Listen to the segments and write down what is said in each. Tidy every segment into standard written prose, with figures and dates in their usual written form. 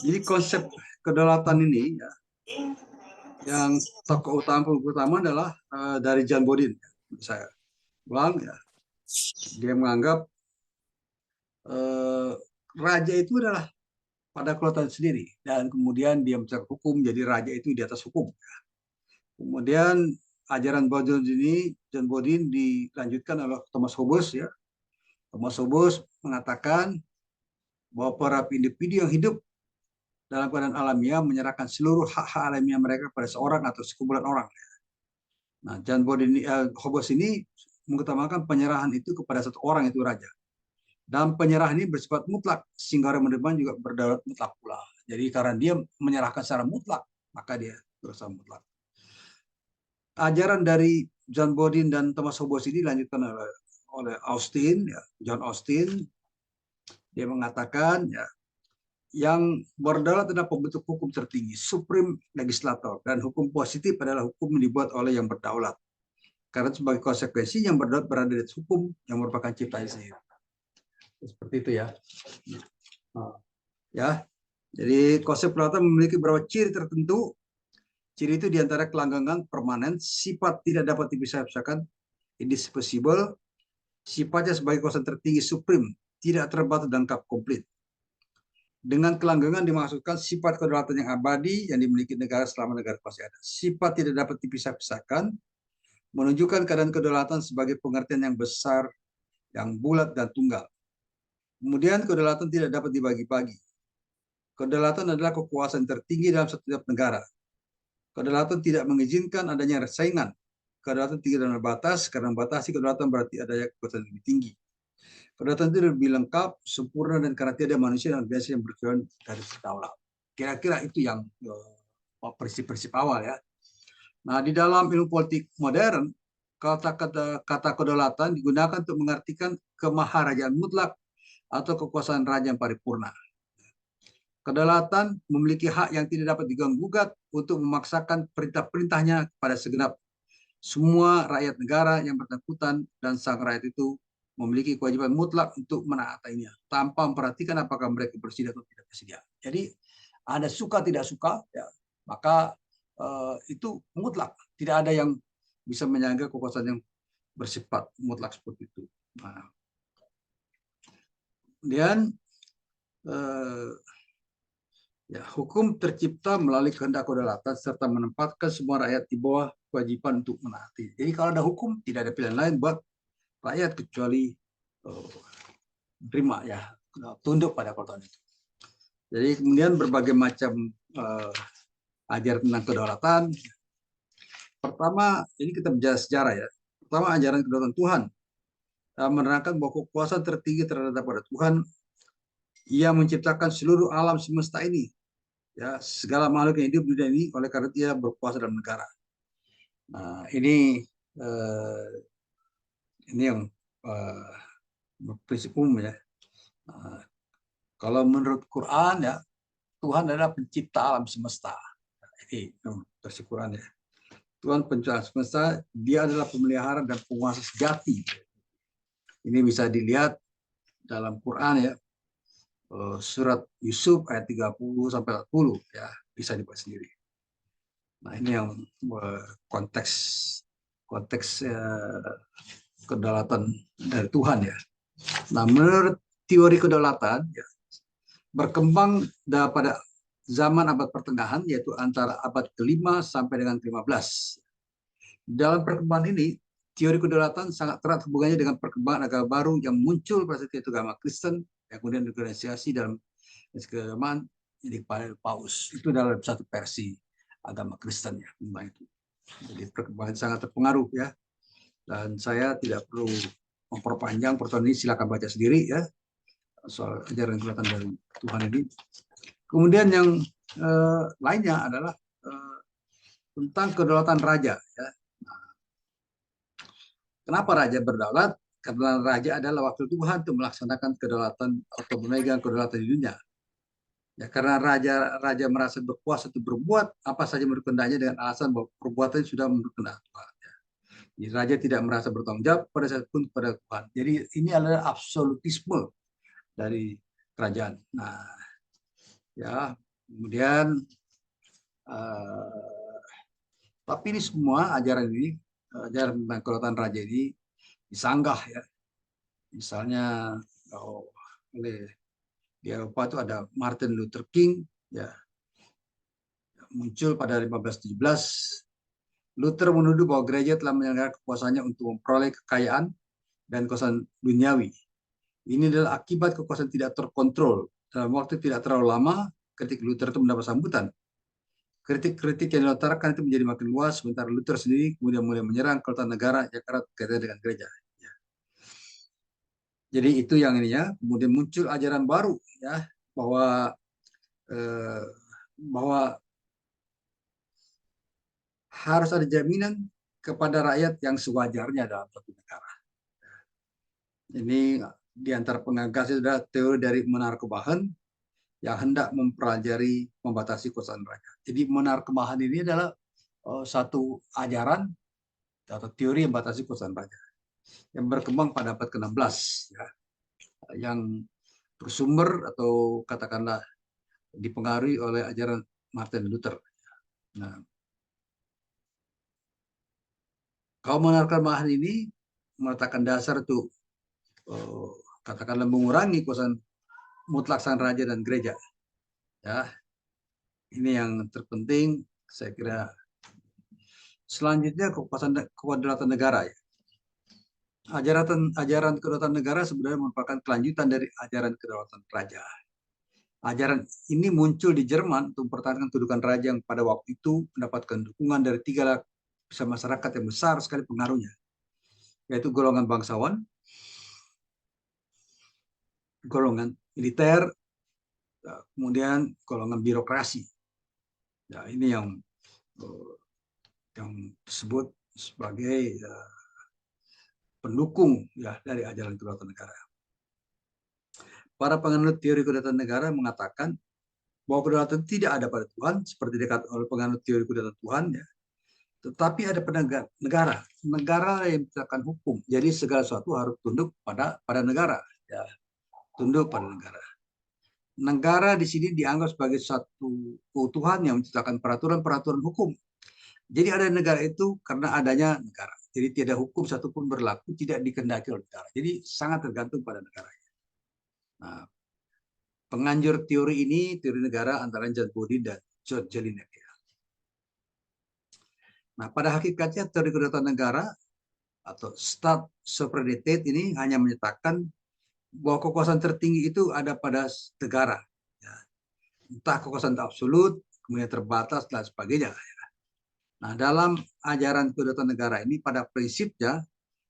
Jadi konsep kedaulatan ini ya, yang tokoh utama adalah dari John Bodin. Saya bilang ya, dia menganggap raja itu adalah pada kelautan sendiri dan kemudian dia mencari hukum, jadi raja itu di atas hukum. Kemudian ajaran John Bodin dilanjutkan oleh Thomas Hobbes ya. Thomas Hobbes mengatakan bahwa para individu yang hidup dalam keadaan alamiah menyerahkan seluruh hak-hak alamiah mereka pada seorang atau sekumpulan orang. Nah, Hobbes ini mengutamakan penyerahan itu kepada satu orang, itu raja. Dan penyerahan ini bersifat mutlak, sehingga orang menerima juga berdaulat mutlak pula. Jadi karena dia menyerahkan secara mutlak, maka dia berasa mutlak. Ajaran dari John Bodin dan Thomas Hobbes ini dilanjutkan oleh Austin, ya, John Austin. Dia mengatakan ya, yang berdaulat adalah pembentuk hukum tertinggi, supreme legislator, dan hukum positif adalah hukum yang dibuat oleh yang berdaulat. Karena sebagai konsekuensi yang berdaulat berada di atas hukum yang merupakan ciptaan sendiri. Seperti itu ya. Ya, jadi konsep kedaulatan memiliki beberapa ciri tertentu. Ciri itu diantara kelanggengan permanen, sifat tidak dapat dipisah-pisahkan, indivisible, sifatnya sebagai kuasa tertinggi supreme, tidak terbatas dan komplit. Dengan kelanggengan dimaksudkan sifat kedaulatan yang abadi yang dimiliki negara selama negara masih ada. Sifat tidak dapat dipisah-pisahkan, menunjukkan keadaan kedaulatan sebagai pengertian yang besar, yang bulat dan tunggal. Kemudian kedaulatan tidak dapat dibagi-bagi. Kedaulatan adalah kekuasaan tertinggi dalam setiap negara. Kedaulatan tidak mengizinkan adanya saingan. Kedaulatan tidak dalam batas, karena membatasi kedaulatan berarti adanya kekuasaan lebih tinggi. Kedaulatan itu lebih lengkap, sempurna, dan karena tidak ada manusia dan biasa yang berkenan dari berdaulat. Kira-kira itu yang prinsip-prinsip awal ya. Nah, di dalam ilmu politik modern, kata kedaulatan digunakan untuk mengartikan kemaharajaan mutlak atau kekuasaan raja yang paripurna. Kedaulatan memiliki hak yang tidak dapat diganggu-gugat untuk memaksakan perintah-perintahnya kepada segenap semua rakyat negara yang bersangkutan, dan sang rakyat itu memiliki kewajiban mutlak untuk menaatinya tanpa memperhatikan apakah mereka bersedia atau tidak bersedia. Jadi ada suka tidak suka, ya, maka itu mutlak. Tidak ada yang bisa menyangga kekuasaan yang bersifat mutlak seperti itu. Nah, kemudian ya, hukum tercipta melalui kehendak kedaulatan serta menempatkan semua rakyat di bawah kewajiban untuk menaati. Jadi kalau ada hukum, tidak ada pilihan lain buat rakyat kecuali terima ya, tunduk pada kedaulatan itu. Jadi kemudian berbagai macam ajaran tentang kedaulatan. Pertama, ini kita bicara sejarah ya. Pertama, ajaran kedaulatan Tuhan menerangkan bahwa kekuasaan tertinggi terhadap pada Tuhan. Ia menciptakan seluruh alam semesta ini, ya, segala makhluk yang hidup di dunia ini, oleh karena dia berkuasa dalam negara. Nah, ini yang prinsip umum ya. Nah, kalau menurut Quran ya, Tuhan adalah pencipta alam semesta. Ini versi Quran ya. Tuhan pencipta alam semesta, dia adalah pemelihara dan penguasa sejati. Ini bisa dilihat dalam Quran ya, surat Yusuf ayat 30 sampai 40 ya, bisa dibaca sendiri. Nah, ini yang konteks kedaulatan dari Tuhan ya. Nah, menurut teori kedaulatan ya, berkembang pada zaman abad pertengahan, yaitu antara abad ke-5 sampai dengan ke-15. Dalam perkembangan ini, teori kedaulatan sangat erat hubungannya dengan perkembangan agama baru yang muncul pada saat itu, agama Kristen, yang kemudian diferensiasi dalam keagamaan jadi Paus. Itu dalam satu versi agama Kristen ya, itu. Jadi perkembangan sangat terpengaruh ya. Dan saya tidak perlu memperpanjang pertemuan ini, silakan baca sendiri ya soal ajaran kedaulatan dari Tuhan ini. Kemudian yang lainnya adalah tentang kedaulatan raja. Ya. Nah, kenapa raja berdaulat? Karena raja adalah wakil Tuhan untuk melaksanakan kedaulatan atau memegang kedaulatan di dunia. Ya, karena raja merasa berkuasa untuk berbuat apa saja menurut kehendaknya dengan alasan bahwa perbuatannya sudah menurut kehendak Tuhan. Ya. Jadi, raja tidak merasa bertanggung jawab pada saat pun kepada Tuhan. Jadi ini adalah absolutisme dari kerajaan. Nah, ya, kemudian tapi ini semua ajaran ini, ajaran tentang kedaulatan raja ini disanggah ya. Misalnya oleh di Eropa itu ada Martin Luther King ya, muncul pada 1517. Luther menuduh bahwa gereja telah menyalahgunakan kekuasaannya untuk memperoleh kekayaan dan kekuasaan duniawi. Ini adalah akibat kekuasaan tidak terkontrol. Dalam waktu tidak terlalu lama, ketika Luther itu mendapat sambutan, kritik-kritik yang dilontarkan itu menjadi makin luas, sementara Luther sendiri kemudian mulai menyerang kedaulatan negara yang erat kaitannya dengan gereja. Jadi itu yang ini ya. Kemudian muncul ajaran baru ya, bahwa bahwa harus ada jaminan kepada rakyat yang sewajarnya dalam suatu negara. Ini di antara pengagas itu adalah teori dari Menarkebahan yang hendak mempelajari membatasi kekuasaan raja. Jadi Menarkebahan ini adalah satu ajaran atau teori yang membatasi kekuasaan raja yang berkembang pada abad ke-16 ya, yang bersumber atau katakanlah dipengaruhi oleh ajaran Martin Luther. Nah, kaum Menarkebahan ini meletakkan dasar untuk katakanlah mengurangi kekuasaan mutlak sang raja dan gereja. Ya, ini yang terpenting saya kira. Selanjutnya kedaulatan negara ya. Ajaran kedaulatan negara sebenarnya merupakan kelanjutan dari ajaran kedaulatan raja. Ajaran ini muncul di Jerman untuk mempertahankan kedudukan raja yang pada waktu itu mendapatkan dukungan dari 3 lapisan masyarakat yang besar sekali pengaruhnya, yaitu golongan bangsawan, golongan militer, kemudian golongan birokrasi. Ya, ini yang disebut sebagai pendukung ya dari ajaran kedaulatan negara. Para penganut teori kedaulatan negara mengatakan bahwa kedaulatan tidak ada pada Tuhan, seperti dikatakan oleh penganut teori kedaulatan Tuhan, ya. Tetapi ada penegak negara, negara yang menciptakan hukum. Jadi segala sesuatu harus tunduk pada negara, ya. Tunduk pada negara. Negara di sini dianggap sebagai satu keutuhan yang menciptakan peraturan-peraturan hukum. Jadi ada negara itu karena adanya negara. Jadi tidak hukum satupun berlaku tidak dikehendaki oleh negara. Jadi sangat tergantung pada negara. Nah, penganjur teori ini, teori negara antara John Bodin dan George Jelinek. Nah, pada hakikatnya teori kedaulatan negara atau state sovereignty ini hanya menyatakan bahwa kekuasaan tertinggi itu ada pada negara. Ya. Entah kekuasaan absolut, kemudian terbatas, dan sebagainya. Nah, dalam ajaran kedaulatan negara ini pada prinsipnya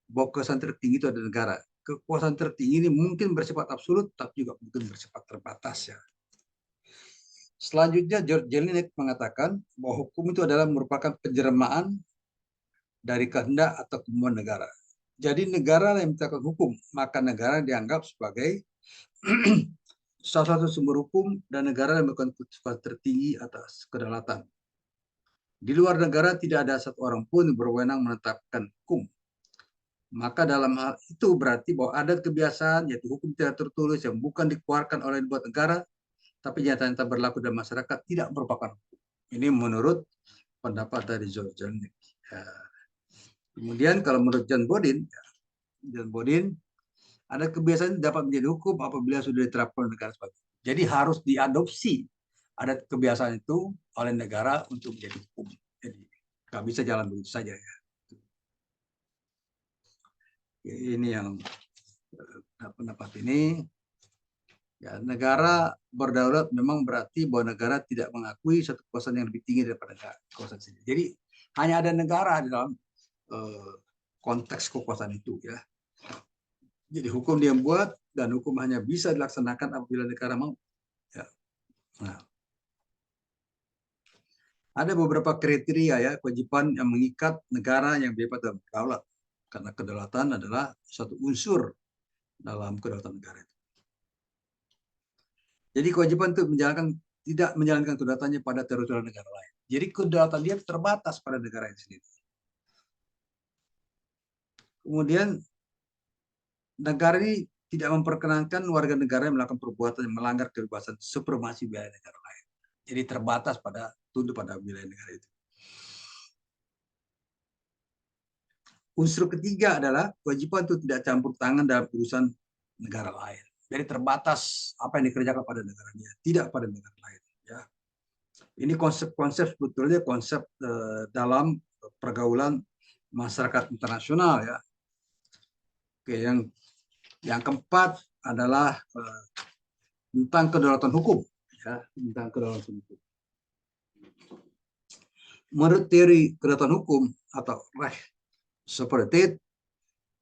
bahwa kekuasaan tertinggi itu ada negara. Kekuasaan tertinggi ini mungkin bersifat absolut, tapi juga mungkin bersifat terbatas ya. Selanjutnya George Jelinek mengatakan bahwa hukum itu adalah merupakan penjelmaan dari kehendak atau kemauan negara. Jadi negara yang menciptakan hukum, maka negara dianggap sebagai salah satu sumber hukum dan negara yang memiliki kekuasaan tertinggi atas kedaulatan. Di luar negara tidak ada satu orang pun yang berwenang menetapkan hukum. Maka dalam hal itu berarti bahwa ada kebiasaan, yaitu hukum tidak tertulis yang bukan dikeluarkan oleh buat negara, tapi nyata-nyata berlaku dalam masyarakat tidak merupakan hukum. Ini menurut pendapat dari George Jelinek. Ya. Kemudian kalau menurut John Bodin ada kebiasaan dapat menjadi hukum apabila sudah diterapkan negara sebagai. Jadi harus diadopsi ada kebiasaan itu oleh negara untuk menjadi hukum. Jadi nggak bisa jalan begitu saja ya. Ini yang pendapat ini. Ya, negara berdaulat memang berarti bahwa negara tidak mengakui satu kekuasaan yang lebih tinggi daripada kekuasaan sendiri. Jadi hanya ada negara di dalam konteks kekuasaan itu ya. Jadi hukum dia buat dan hukum hanya bisa dilaksanakan apabila negara mau. Ya. Nah, ada beberapa kriteria ya kewajiban yang mengikat negara yang bebas dan berdaulat, karena kedaulatan adalah satu unsur dalam kedaulatan negara itu. Jadi kewajiban untuk tidak menjalankan kedaulatannya pada teritorial negara lain. Jadi kedaulatan dia terbatas pada negara itu sendiri. Kemudian negara ini tidak memperkenankan warga negara yang melakukan perbuatan yang melanggar kebebasan supremasi wilayah negara lain. Jadi terbatas pada tunduk pada wilayah negara itu. Unsur ketiga adalah kewajiban untuk tidak campur tangan dalam urusan negara lain. Jadi terbatas apa yang dikerjakan pada negaranya, tidak pada negara lain. Ya. Ini konsep-konsep sebetulnya konsep dalam pergaulan masyarakat internasional ya. Oke, yang keempat adalah tentang kedaulatan hukum ya, tentang kedaulatan hukum. Menurut teori kedaulatan hukum atau Rechtsstaatlichkeit,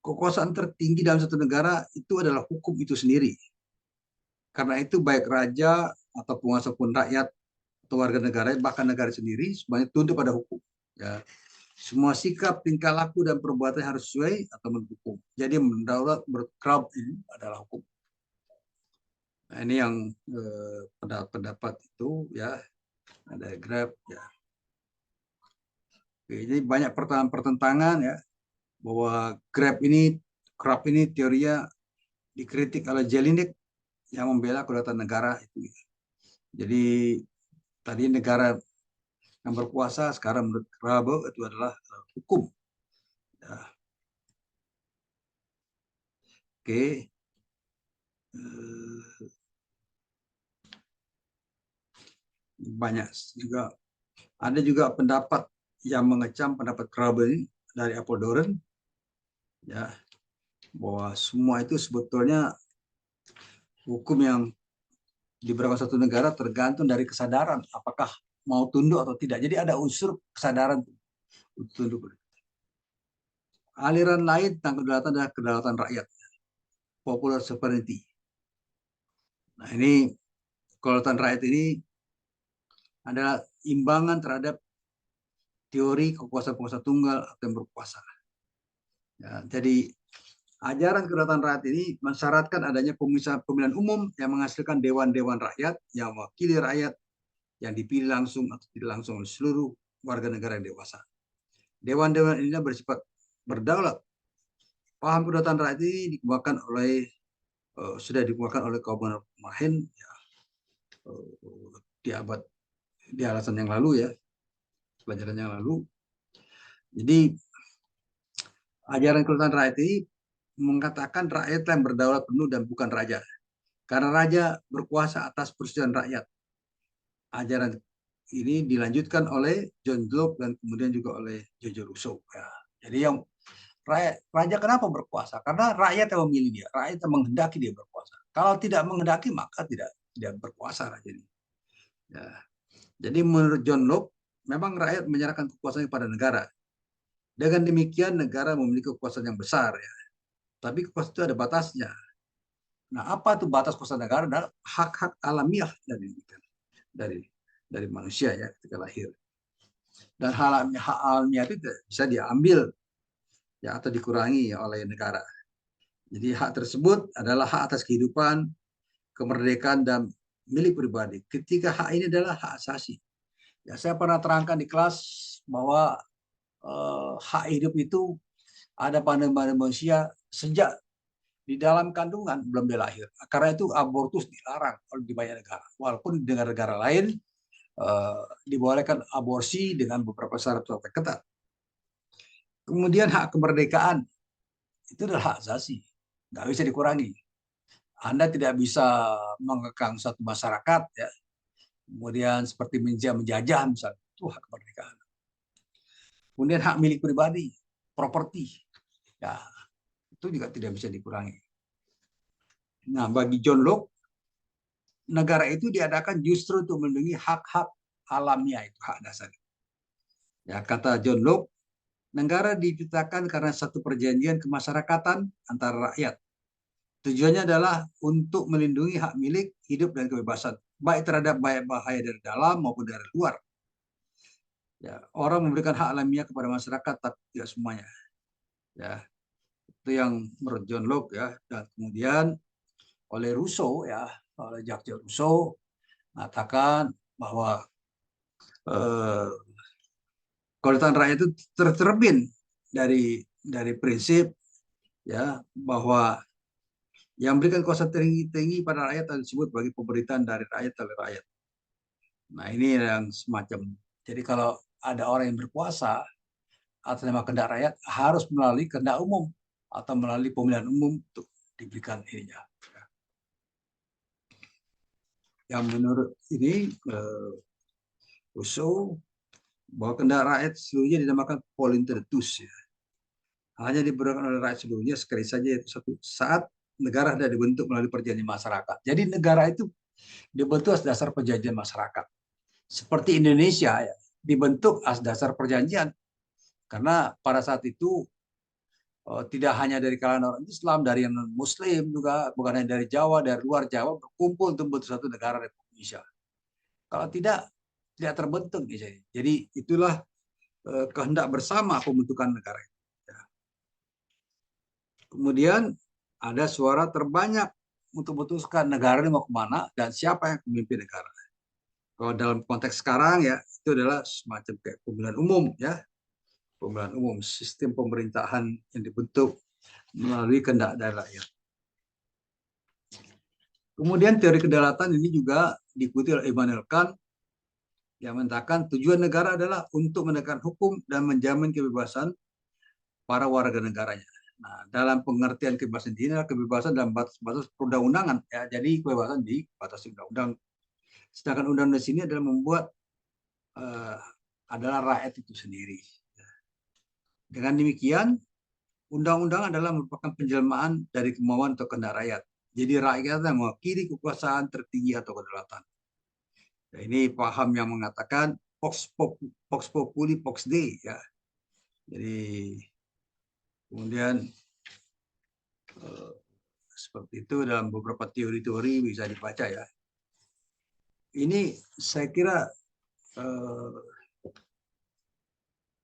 kekuasaan tertinggi dalam satu negara itu adalah hukum itu sendiri. Karena itu baik raja atau penguasa pun rakyat atau warga negara, bahkan negara sendiri, semuanya tunduk pada hukum. Ya. Semua sikap, tingkah laku, dan perbuatan harus sesuai atau mendukung. Jadi mendaulat berkrab ini adalah hukum. Nah, ini yang pendapat itu ya, ada Grab ya. Oke, jadi banyak pertentangan ya, bahwa Grab ini teorinya dikritik oleh Jelinek yang membela kedaulatan negara itu. Jadi tadi negara yang berkuasa, sekarang menurut Krabbe itu adalah hukum. Ya. Oke. Banyak juga, ada juga pendapat yang mengecam pendapat Krabbe ini dari Apollodoren ya, bahwa semua itu sebetulnya hukum yang diberikan satu negara tergantung dari kesadaran apakah mau tunduk atau tidak. Jadi ada unsur kesadaran untuk tunduk. Aliran lain tentang kedaulatan adalah kedaulatan rakyat, popular sovereignty. Nah, ini kedaulatan rakyat ini adalah imbangan terhadap teori kekuasaan-kekuasaan tunggal atau yang berkuasa. Ya, jadi ajaran kedaulatan rakyat ini mensyaratkan adanya pemilihan umum yang menghasilkan dewan-dewan rakyat yang mewakili rakyat yang dipilih langsung atau tidak langsung oleh seluruh warga negara yang dewasa. Dewan-dewan ini bersifat berdaulat. Paham kedaulatan rakyat ini dikemukakan oleh sudah dikemukakan oleh kaum Mahen ya, di alasan yang lalu ya, pelajaran yang lalu. Jadi ajaran kedaulatan rakyat ini mengatakan rakyat yang berdaulat penuh dan bukan raja. Karena raja berkuasa atas persetujuan rakyat. Ajaran ini dilanjutkan oleh John Locke dan kemudian juga oleh George Rousseau. Ya. Jadi yang raja kenapa berkuasa? Karena rakyat yang memilih dia, rakyat yang menghendaki dia berkuasa. Kalau tidak menghendaki maka tidak berkuasa raja ini. Ya. Jadi menurut John Locke, memang rakyat menyerahkan kekuasaan kepada negara. Dengan demikian negara memiliki kekuasaan yang besar ya. Tapi kekuasaan itu ada batasnya. Nah, apa itu batas kekuasaan negara? Adalah hak-hak alamiah dari manusia ya ketika lahir. Dan hak alamiah itu bisa diambil ya atau dikurangi oleh negara. Jadi hak tersebut adalah hak atas kehidupan, kemerdekaan, dan milik pribadi. Ketika hak ini adalah hak asasi. Ya, saya pernah terangkan di kelas bahwa hak hidup itu ada pada manusia sejak di dalam kandungan belum dia lahir. Karena itu abortus dilarang di banyak negara. Walaupun di negara-negara lain dibolehkan aborsi dengan beberapa syarat-syarat ketat. Kemudian hak kemerdekaan itu adalah hak asasi, nggak bisa dikurangi. Anda tidak bisa mengekang satu masyarakat, ya. Kemudian seperti menjajah misalnya, itu hak kemerdekaan. Kemudian hak milik pribadi, properti, ya itu juga tidak bisa dikurangi. Nah, bagi John Locke, negara itu diadakan justru untuk melindungi hak-hak alamiah, itu hak dasar. Ya, kata John Locke, negara diciptakan karena satu perjanjian kemasyarakatan antara rakyat. Tujuannya adalah untuk melindungi hak milik, hidup, dan kebebasan, baik terhadap bahaya dari dalam maupun dari luar. Ya, orang memberikan hak alamiah kepada masyarakat, tapi tidak semuanya. Ya, itu yang menurut John Locke ya. Dan kemudian oleh Rousseau ya, oleh Jacques Rousseau mengatakan bahwa kedaulatan rakyat itu tercermin dari prinsip ya, bahwa yang memberikan kuasa tinggi pada rakyat disebut sebagai pemerintahan dari rakyat oleh rakyat. Nah, ini yang semacam. Jadi kalau ada orang yang berkuasa atas nama kehendak rakyat harus melalui kehendak umum atau melalui pemilihan umum untuk diberikan ininya. Yang menurut ini Rousseau, bahwa kehendak rakyat seluruhnya dinamakan polintetus, ya. Hanya diberikan oleh rakyat seluruhnya sekali saja, yaitu satu saat negara sudah dibentuk melalui perjanjian masyarakat. Jadi negara itu dibentuk atas dasar perjanjian masyarakat. Seperti Indonesia, ya, dibentuk atas dasar perjanjian. Karena pada saat itu tidak hanya dari kalangan orang Islam, dari yang non-Muslim juga, bukan hanya dari Jawa, dari luar Jawa, berkumpul untuk membentuk satu negara Republik Indonesia. Kalau tidak terbentuk. Jadi itulah kehendak bersama pembentukan negara. Kemudian ada suara terbanyak untuk memutuskan negara ini mau kemana dan siapa yang memimpin negara. Kalau dalam konteks sekarang, ya, itu adalah semacam kayak pemilihan umum, ya, pemilihan umum, sistem pemerintahan yang dibentuk melalui kehendak dari rakyat. Kemudian teori kedaulatan ini juga diikuti oleh Immanuel Kant yang mengatakan tujuan negara adalah untuk menegakkan hukum dan menjamin kebebasan para warga negaranya. Nah, dalam pengertian kebebasan ini adalah kebebasan dalam batas-batas perundang-undangan, ya. Jadi kebebasan dibatasi undang-undang. Sedangkan undang-undang di sini adalah membuat adalah rakyat itu sendiri. Dengan demikian, undang-undang adalah merupakan penjelmaan dari kemauan atau kehendak rakyat. Jadi rakyat yang mewakili kekuasaan tertinggi atau kedaulatan. Nah, ini paham yang mengatakan Vox Populi Vox Dei, ya. Jadi kemudian seperti itu dalam beberapa teori-teori bisa dibaca, ya. Ini saya kira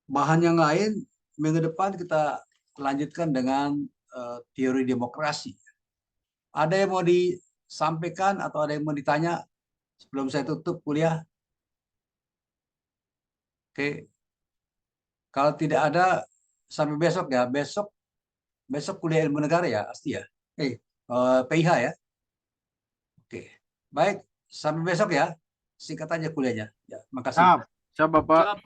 bahan yang lain minggu depan kita lanjutkan dengan teori demokrasi. Ada yang mau disampaikan atau ada yang mau ditanya sebelum saya tutup kuliah? Oke. Kalau tidak ada, sampai besok, ya. Besok kuliah ilmu negara, ya, pasti, ya. PIH, ya. Oke. Baik, sampai besok, ya. Singkat aja kuliahnya. Ya, makasih. Siap, Bapak.